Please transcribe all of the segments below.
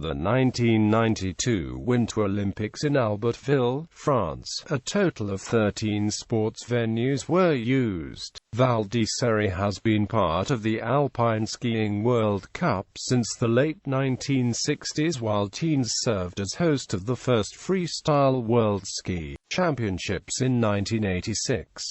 the 1992 Winter Olympics in Albertville, France, a total of 13 sports venues were used. Val-d'Isère has been part of the Alpine Skiing World Cup since the late 1960s, while Tignes served as host of the first Freestyle World Ski Championships in 1986.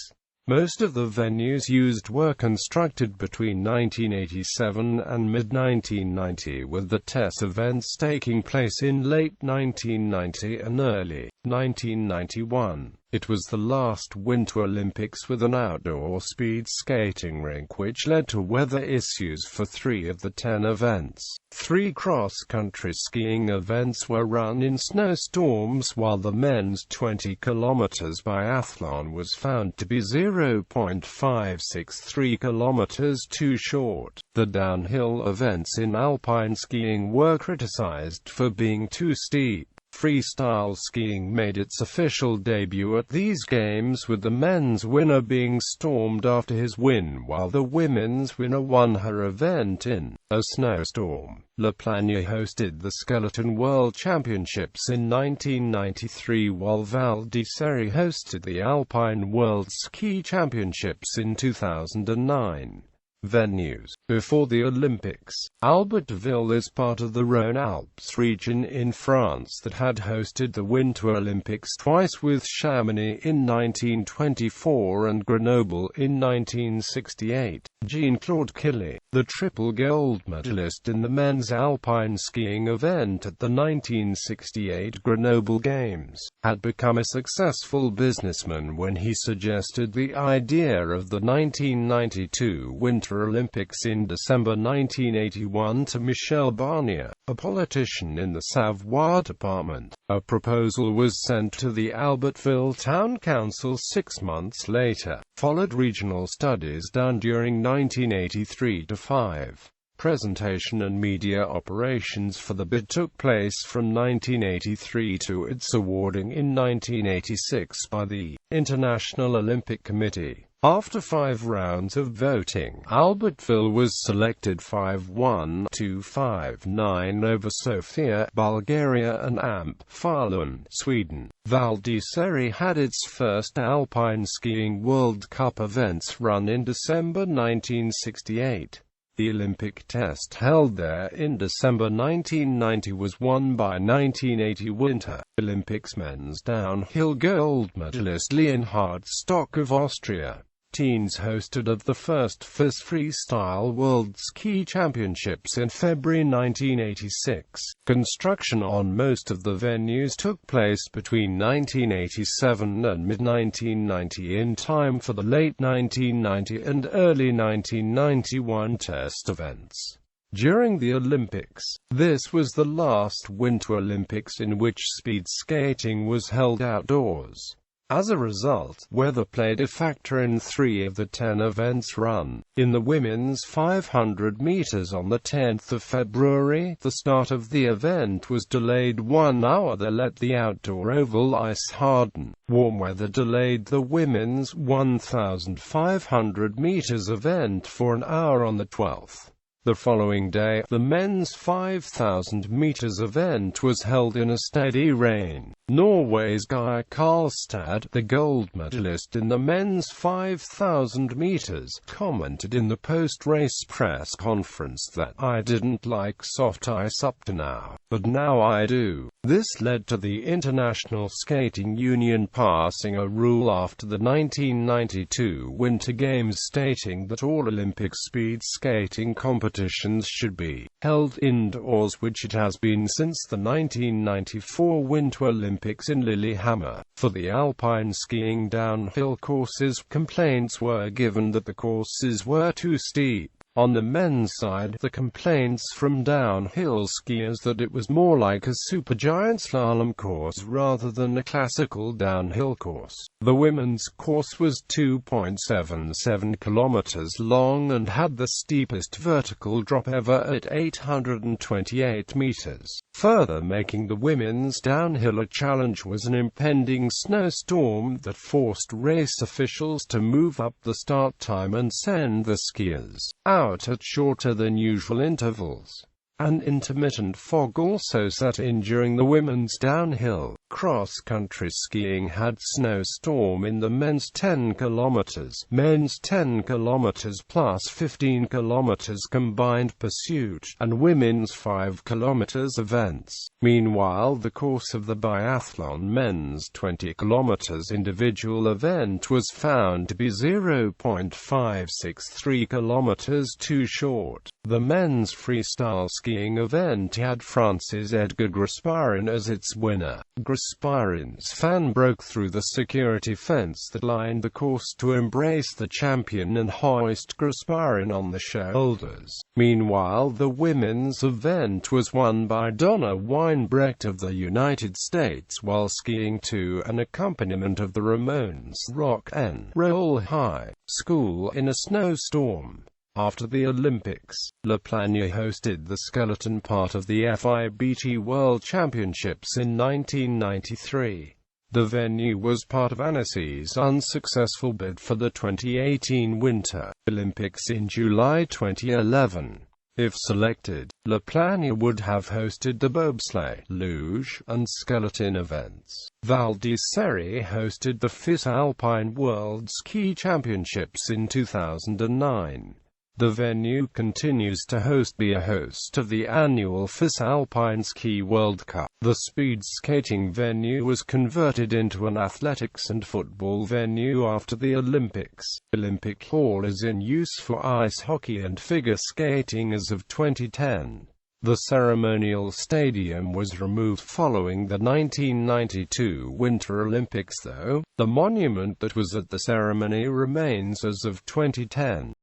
Most of the venues used were constructed between 1987 and mid-1990, with the test events taking place in late 1990 and early 1991. It was the last Winter Olympics with an outdoor speed skating rink, which led to weather issues for 3 of the 10 events. 3 cross-country skiing events were run in snowstorms, while the men's 20 km biathlon was found to be 0.563 km too short. The downhill events in alpine skiing were criticized for being too steep. Freestyle skiing made its official debut at these games, with the men's winner being stormed after his win, while the women's winner won her event in a snowstorm. La Plagne hosted the Skeleton World Championships in 1993, while Val-d'Isère hosted the Alpine World Ski Championships in 2009. Venues. Before the Olympics, Albertville is part of the Rhône-Alpes region in France that had hosted the Winter Olympics twice, with Chamonix in 1924 and Grenoble in 1968. Jean-Claude Killy, the triple gold medalist in the men's alpine skiing event at the 1968 Grenoble Games, had become a successful businessman when he suggested the idea of the 1992 Winter Olympics in December 1981 to Michel Barnier, a politician in the Savoie department. A proposal was sent to the Albertville Town Council 6 months later. Followed regional studies done during 1983-5. Presentation and media operations for the bid took place from 1983 to its awarding in 1986 by the International Olympic Committee. After 5 rounds of voting, Albertville was selected 5-1 to 5-9 over Sofia, Bulgaria and Amp, Falun, Sweden. Val-d'Isère had its first Alpine Skiing World Cup events run in December 1968. The Olympic test held there in December 1990 was won by 1980 Winter Olympics men's downhill gold medalist Leonhard Stock of Austria. Tignes hosted of the first FIS Freestyle World Ski Championships in February 1986. Construction on most of the venues took place between 1987 and mid-1990, in time for the late 1990 and early 1991 test events. During the Olympics, this was the last Winter Olympics in which speed skating was held outdoors. As a result, weather played a factor in 3 of the 10 events run. In the women's 500 meters on the 10th of February, the start of the event was delayed 1 hour to let the outdoor oval ice harden. Warm weather delayed the women's 1,500 meters event for an hour on the 12th. The following day, the men's 5,000 meters event was held in a steady rain. Norway's Geir Karlstad, the gold medalist in the men's 5,000 meters, commented in the post-race press conference that "I didn't like soft ice up to now, but now I do." This led to the International Skating Union passing a rule after the 1992 Winter Games stating that all Olympic speed skating competitions should be held indoors, which it has been since the 1994 Winter Olympics in Lillehammer. For the alpine skiing downhill courses, complaints were given that the courses were too steep. On the men's side, the complaints from downhill skiers that it was more like a supergiant slalom course rather than a classical downhill course. The women's course was 2.77 kilometers long and had the steepest vertical drop ever at 828 meters. Further making the women's downhill a challenge was an impending snowstorm that forced race officials to move up the start time and send the skiers out at shorter than usual intervals. An intermittent fog also set in during the women's downhill. Cross-country skiing had snowstorm in the men's 10 km, men's 10 km plus 15 km combined pursuit, and women's 5 km events. Meanwhile, the course of the biathlon men's 20 km individual event was found to be 0.563 km too short. The men's freestyle skiing event had France's Edgar Grasparin as its winner. Grasparin's fan broke through the security fence that lined the course to embrace the champion and hoist Grasparin on the shoulders. Meanwhile, the women's event was won by Donna Weinbrecht of the United States while skiing to an accompaniment of the Ramones' Rock and Roll High School in a snowstorm. After the Olympics, La Plagne hosted the skeleton part of the FIBT World Championships in 1993. The venue was part of Annecy's unsuccessful bid for the 2018 Winter Olympics in July 2011. If selected, La Plagne would have hosted the bobsleigh, luge, and skeleton events. Val-d'Isère hosted the FIS Alpine World Ski Championships in 2009. The venue continues to be a host of the annual FIS Alpine Ski World Cup. The speed skating venue was converted into an athletics and football venue after the Olympics. Olympic Hall is in use for ice hockey and figure skating as of 2010. The Ceremonial Stadium was removed following the 1992 Winter Olympics, though the monument that was at the ceremony remains as of 2010.